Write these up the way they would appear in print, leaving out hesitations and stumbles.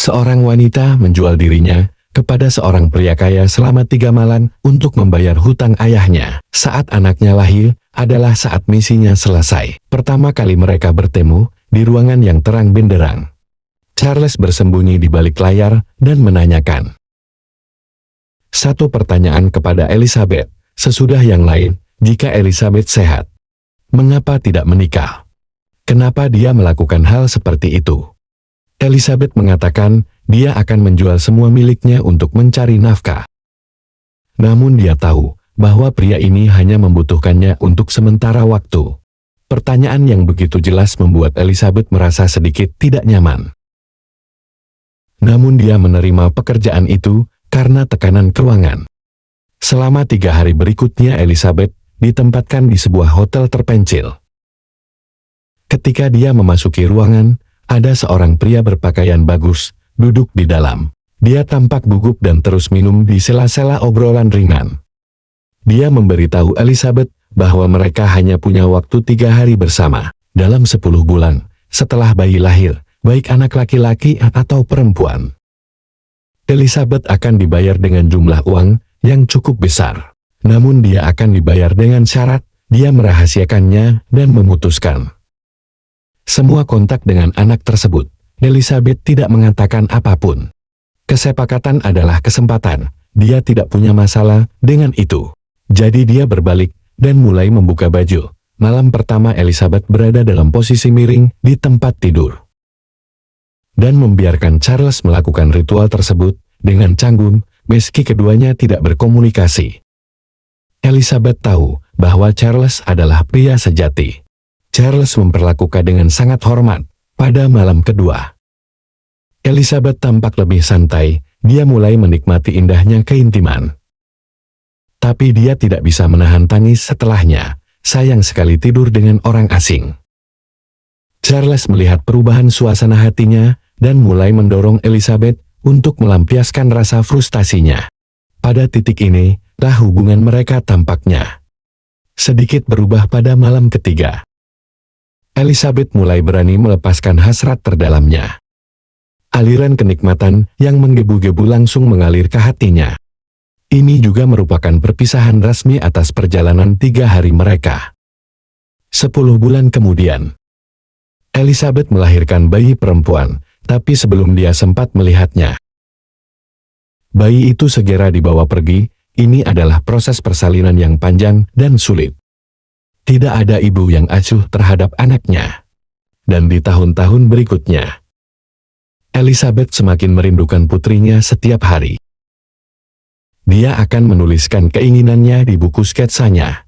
Seorang wanita menjual dirinya kepada seorang pria kaya selama 3 malam untuk membayar hutang ayahnya. Saat anaknya lahir, adalah saat misinya selesai. Pertama kali mereka bertemu, di ruangan yang terang benderang. Charles bersembunyi di balik layar dan menanyakan satu pertanyaan kepada Elizabeth, sesudah yang lain, jika Elizabeth sehat, mengapa tidak menikah? Kenapa dia melakukan hal seperti itu? Elizabeth mengatakan, dia akan menjual semua miliknya untuk mencari nafkah. Namun dia tahu bahwa pria ini hanya membutuhkannya untuk sementara waktu. Pertanyaan yang begitu jelas membuat Elizabeth merasa sedikit tidak nyaman. Namun dia menerima pekerjaan itu karena tekanan keuangan. Selama 3 hari berikutnya Elizabeth ditempatkan di sebuah hotel terpencil. Ketika dia memasuki ruangan, ada seorang pria berpakaian bagus, duduk di dalam. Dia tampak gugup dan terus minum di sela-sela obrolan ringan. Dia memberitahu Elizabeth bahwa mereka hanya punya waktu 3 hari bersama. Dalam 10 bulan, setelah bayi lahir, baik anak laki-laki atau perempuan, Elizabeth akan dibayar dengan jumlah uang yang cukup besar. Namun dia akan dibayar dengan syarat, dia merahasiakannya dan memutuskan semua kontak dengan anak tersebut. Elizabeth tidak mengatakan apapun. Kesepakatan adalah kesempatan, dia tidak punya masalah dengan itu. Jadi dia berbalik dan mulai membuka baju. Malam pertama Elizabeth berada dalam posisi miring di tempat tidur. Dan membiarkan Charles melakukan ritual tersebut dengan canggung, meski keduanya tidak berkomunikasi. Elizabeth tahu bahwa Charles adalah pria sejati. Charles memperlakukan dengan sangat hormat. Pada malam kedua, Elizabeth tampak lebih santai, dia mulai menikmati indahnya keintiman. Tapi dia tidak bisa menahan tangis setelahnya, sayang sekali tidur dengan orang asing. Charles melihat perubahan suasana hatinya, dan mulai mendorong Elizabeth untuk melampiaskan rasa frustasinya. Pada titik ini, hubungan mereka tampaknya sedikit berubah pada malam ketiga. Elizabeth mulai berani melepaskan hasrat terdalamnya. Aliran kenikmatan yang menggebu-gebu langsung mengalir ke hatinya. Ini juga merupakan perpisahan resmi atas perjalanan 3 hari mereka. 10 bulan kemudian, Elizabeth melahirkan bayi perempuan, tapi sebelum dia sempat melihatnya, bayi itu segera dibawa pergi. Ini adalah proses persalinan yang panjang dan sulit. Tidak ada ibu yang acuh terhadap anaknya. Dan di tahun-tahun berikutnya, Elizabeth semakin merindukan putrinya setiap hari. Dia akan menuliskan keinginannya di buku sketsanya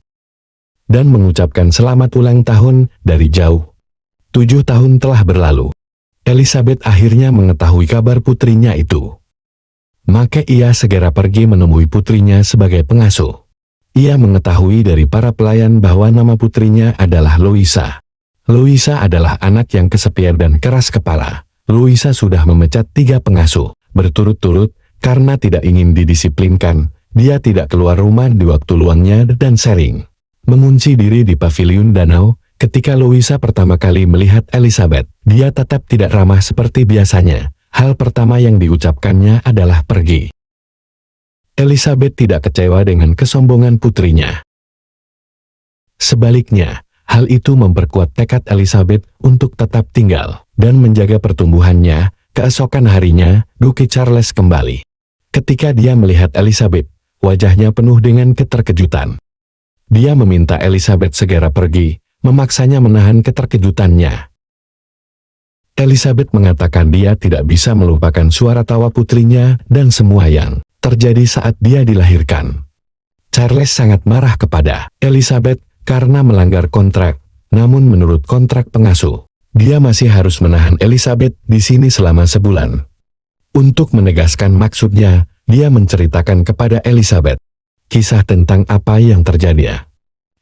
dan mengucapkan selamat ulang tahun dari jauh. 7 tahun telah berlalu. Elizabeth akhirnya mengetahui kabar putrinya itu. Maka ia segera pergi menemui putrinya sebagai pengasuh. Ia mengetahui dari para pelayan bahwa nama putrinya adalah Louisa. Louisa adalah anak yang kesepian dan keras kepala. Louisa sudah memecat 3 pengasuh berturut-turut karena tidak ingin didisiplinkan. Dia tidak keluar rumah di waktu luangnya dan sering mengunci diri di paviliun danau. Ketika Louisa pertama kali melihat Elizabeth, dia tetap tidak ramah seperti biasanya. Hal pertama yang diucapkannya adalah pergi. Elizabeth tidak kecewa dengan kesombongan putrinya. Sebaliknya, hal itu memperkuat tekad Elizabeth untuk tetap tinggal dan menjaga pertumbuhannya. Keesokan harinya, Duke Charles kembali. Ketika dia melihat Elizabeth, wajahnya penuh dengan keterkejutan. Dia meminta Elizabeth segera pergi, memaksanya menahan keterkejutannya. Elizabeth mengatakan dia tidak bisa melupakan suara tawa putrinya dan semua yang terjadi saat dia dilahirkan. Charles sangat marah kepada Elizabeth karena melanggar kontrak, namun menurut kontrak pengasuh, dia masih harus menahan Elizabeth di sini selama sebulan. Untuk menegaskan maksudnya, dia menceritakan kepada Elizabeth kisah tentang apa yang terjadi.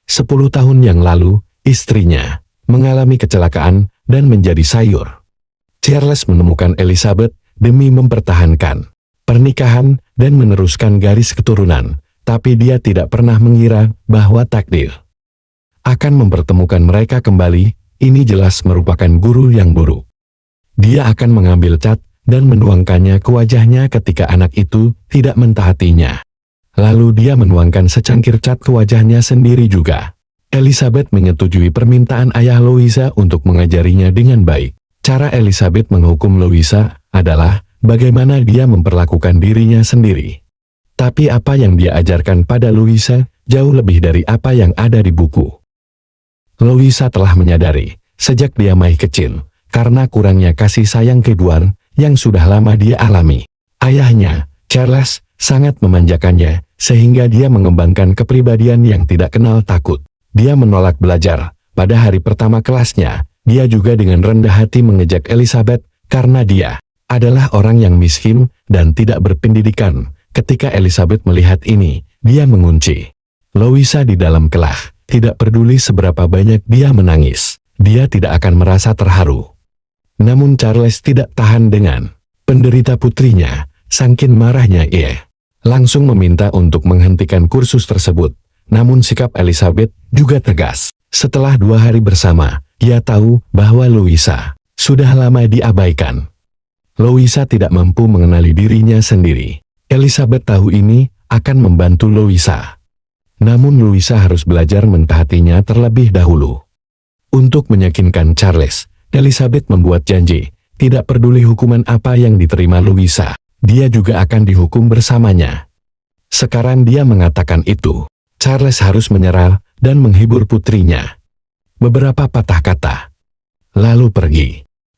10 tahun yang lalu, istrinya mengalami kecelakaan dan menjadi sayur. Charles menemukan Elizabeth demi mempertahankan pernikahan dan meneruskan garis keturunan, tapi dia tidak pernah mengira bahwa takdir akan mempertemukan mereka kembali. Ini jelas merupakan guru yang buruk. Dia akan mengambil cat dan menuangkannya ke wajahnya ketika anak itu tidak mentaatinya. Lalu dia menuangkan secangkir cat ke wajahnya sendiri juga. Elizabeth menyetujui permintaan ayah Louisa untuk mengajarinya dengan baik. Cara Elizabeth menghukum Louisa adalah bagaimana dia memperlakukan dirinya sendiri. Tapi apa yang dia ajarkan pada Louisa jauh lebih dari apa yang ada di buku. Louisa telah menyadari, sejak dia masih kecil, karena kurangnya kasih sayang Edward yang sudah lama dia alami. Ayahnya, Charles, sangat memanjakannya, sehingga dia mengembangkan kepribadian yang tidak kenal takut. Dia menolak belajar. Pada hari pertama kelasnya, dia juga dengan rendah hati mengejek Elizabeth, karena dia adalah orang yang miskin dan tidak berpendidikan. Ketika Elizabeth melihat ini, dia mengunci Louisa di dalam kelas. Tidak peduli seberapa banyak dia menangis, dia tidak akan merasa terharu. Namun Charles tidak tahan dengan penderita putrinya. Saking marahnya ia langsung meminta untuk menghentikan kursus tersebut. Namun sikap Elizabeth juga tegas. Setelah 2 hari bersama, ia tahu bahwa Louisa sudah lama diabaikan. Louisa tidak mampu mengenali dirinya sendiri. Elizabeth tahu ini akan membantu Louisa. Namun Louisa harus belajar mentaatinya terlebih dahulu. Untuk meyakinkan Charles, Elizabeth membuat janji, tidak peduli hukuman apa yang diterima Louisa, dia juga akan dihukum bersamanya. Sekarang dia mengatakan itu. Charles harus menyerah dan menghibur putrinya. Beberapa patah kata, lalu pergi.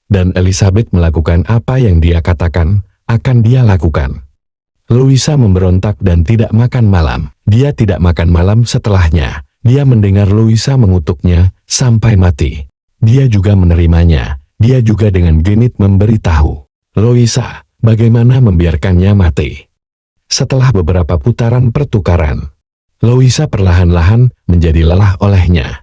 Dan Elizabeth melakukan apa yang dia katakan akan dia lakukan. Louisa memberontak dan tidak makan malam. Dia tidak makan malam setelahnya. Dia mendengar Louisa mengutuknya sampai mati. Dia juga menerimanya. Dia juga dengan genit memberitahu Louisa bagaimana membiarkannya mati. Setelah beberapa putaran pertukaran, Louisa perlahan-lahan menjadi lelah olehnya.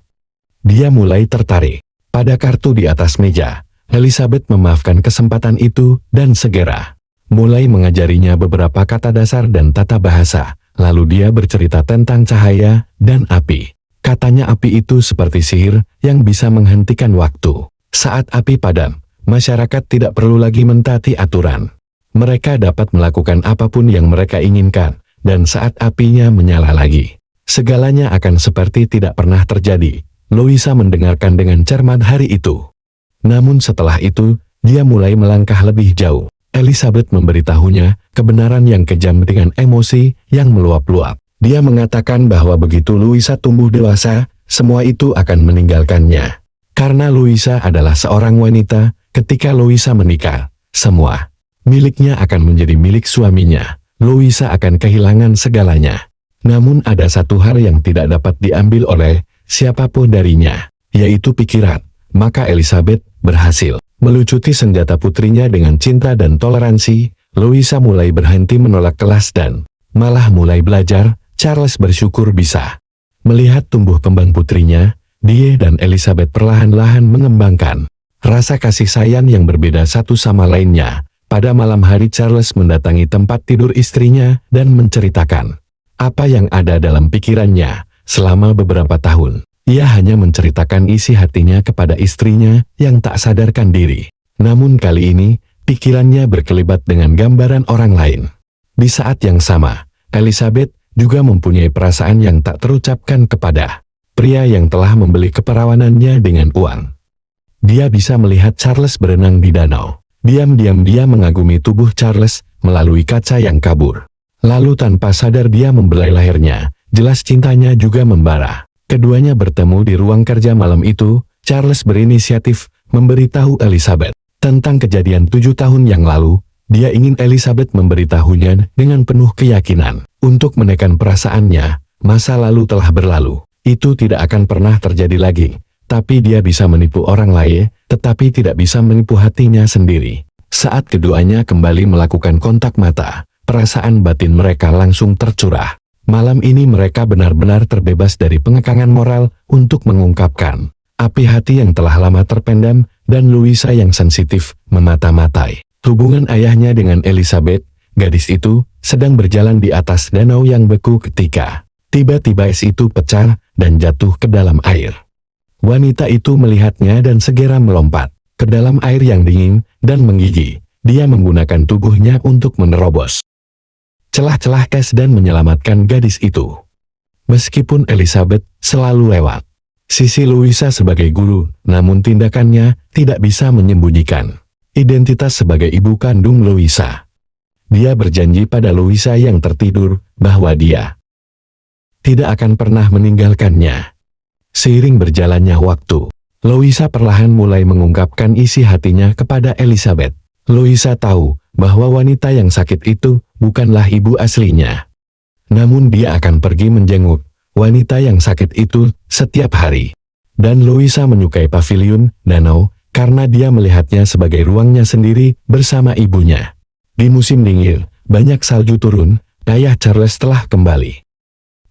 Dia mulai tertarik pada kartu di atas meja. Elizabeth memaafkan kesempatan itu dan segera mulai mengajarinya beberapa kata dasar dan tata bahasa. Lalu dia bercerita tentang cahaya dan api. Katanya api itu seperti sihir yang bisa menghentikan waktu. Saat api padam, masyarakat tidak perlu lagi mentaati aturan. Mereka dapat melakukan apapun yang mereka inginkan, dan saat apinya menyala lagi, segalanya akan seperti tidak pernah terjadi. Louisa mendengarkan dengan cermat hari itu. Namun setelah itu, dia mulai melangkah lebih jauh. Elizabeth memberitahunya kebenaran yang kejam dengan emosi yang meluap-luap. Dia mengatakan bahwa begitu Louisa tumbuh dewasa, semua itu akan meninggalkannya. Karena Louisa adalah seorang wanita, ketika Louisa menikah, semua miliknya akan menjadi milik suaminya. Louisa akan kehilangan segalanya. Namun ada satu hal yang tidak dapat diambil oleh siapapun darinya, yaitu pikiran. Maka Elizabeth berhasil melucuti senjata putrinya dengan cinta dan toleransi. Louisa mulai berhenti menolak kelas dan malah mulai belajar. Charles bersyukur bisa melihat tumbuh kembang putrinya. Dia dan Elizabeth perlahan-lahan mengembangkan rasa kasih sayang yang berbeda satu sama lainnya. Pada malam hari Charles mendatangi tempat tidur istrinya dan menceritakan apa yang ada dalam pikirannya. Selama beberapa tahun, ia hanya menceritakan isi hatinya kepada istrinya yang tak sadarkan diri. Namun kali ini, pikirannya berkelibat dengan gambaran orang lain. Di saat yang sama, Elizabeth juga mempunyai perasaan yang tak terucapkan kepada pria yang telah membeli keperawanannya dengan uang. Dia bisa melihat Charles berenang di danau. Diam-diam dia mengagumi tubuh Charles melalui kaca yang kabur. Lalu tanpa sadar dia membelai lehernya. Jelas cintanya juga membara. Keduanya bertemu di ruang kerja malam itu. Charles berinisiatif memberitahu Elizabeth tentang kejadian 7 tahun yang lalu. Dia ingin Elizabeth memberitahunya dengan penuh keyakinan. Untuk menekan perasaannya, masa lalu telah berlalu. Itu tidak akan pernah terjadi lagi. Tapi dia bisa menipu orang lain, tetapi tidak bisa menipu hatinya sendiri. Saat keduanya kembali melakukan kontak mata, perasaan batin mereka langsung tercurah. Malam ini mereka benar-benar terbebas dari pengekangan moral untuk mengungkapkan api hati yang telah lama terpendam, dan Louisa yang sensitif memata-matai hubungan ayahnya dengan Elizabeth. Gadis itu sedang berjalan di atas danau yang beku ketika tiba-tiba es itu pecah dan jatuh ke dalam air. Wanita itu melihatnya dan segera melompat ke dalam air yang dingin dan menggigil. Dia menggunakan tubuhnya untuk menerobos celah-celah Cass dan menyelamatkan gadis itu. Meskipun Elizabeth selalu lewat sisi Louisa sebagai guru, namun tindakannya tidak bisa menyembunyikan identitas sebagai ibu kandung Louisa. Dia berjanji pada Louisa yang tertidur bahwa dia tidak akan pernah meninggalkannya. Seiring berjalannya waktu, Louisa perlahan mulai mengungkapkan isi hatinya kepada Elizabeth. Louisa tahu bahwa wanita yang sakit itu bukanlah ibu aslinya. Namun dia akan pergi menjenguk wanita yang sakit itu setiap hari. Dan Louisa menyukai paviliun danau karena dia melihatnya sebagai ruangnya sendiri bersama ibunya. Di musim dingin, banyak salju turun, ayah Charles telah kembali.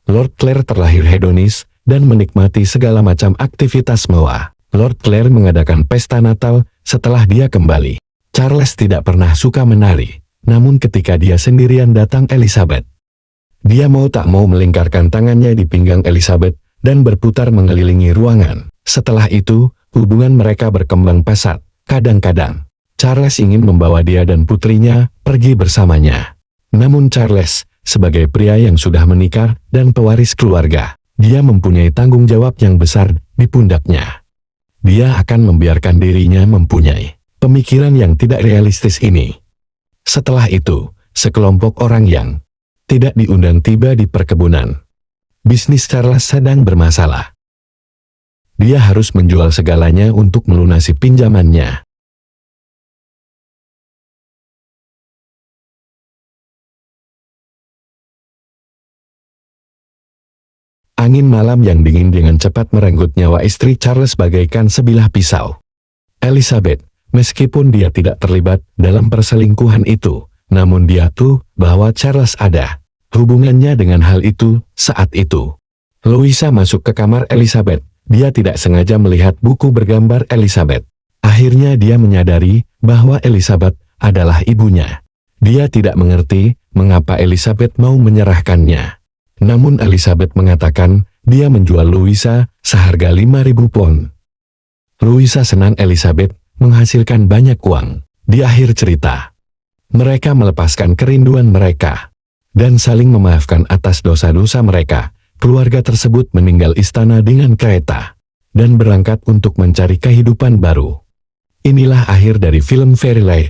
Lord Clare terlahir hedonis dan menikmati segala macam aktivitas mewah. Lord Clare mengadakan pesta Natal setelah dia kembali. Charles tidak pernah suka menari, namun ketika dia sendirian datang Elizabeth. Dia mau tak mau melingkarkan tangannya di pinggang Elizabeth dan berputar mengelilingi ruangan. Setelah itu, hubungan mereka berkembang pesat. Kadang-kadang, Charles ingin membawa dia dan putrinya pergi bersamanya. Namun Charles, sebagai pria yang sudah menikah dan pewaris keluarga, dia mempunyai tanggung jawab yang besar di pundaknya. Dia akan membiarkan dirinya mempunyai pemikiran yang tidak realistis ini. Setelah itu, sekelompok orang yang tidak diundang tiba di perkebunan. Bisnis Charles sedang bermasalah. Dia harus menjual segalanya untuk melunasi pinjamannya. Angin malam yang dingin dengan cepat merenggut nyawa istri Charles bagaikan sebilah pisau. Elizabeth, meskipun dia tidak terlibat dalam perselingkuhan itu, namun dia tahu bahwa Charles ada hubungannya dengan hal itu saat itu. Louisa masuk ke kamar Elizabeth. Dia tidak sengaja melihat buku bergambar Elizabeth. Akhirnya dia menyadari bahwa Elizabeth adalah ibunya. Dia tidak mengerti mengapa Elizabeth mau menyerahkannya. Namun Elizabeth mengatakan dia menjual Louisa seharga 5.000 pound. Louisa senang Elizabeth menghasilkan banyak uang. Di akhir cerita, mereka melepaskan kerinduan mereka dan saling memaafkan atas dosa-dosa mereka. Keluarga tersebut meninggal istana dengan kereta dan berangkat untuk mencari kehidupan baru. Inilah akhir dari film Fairy Light.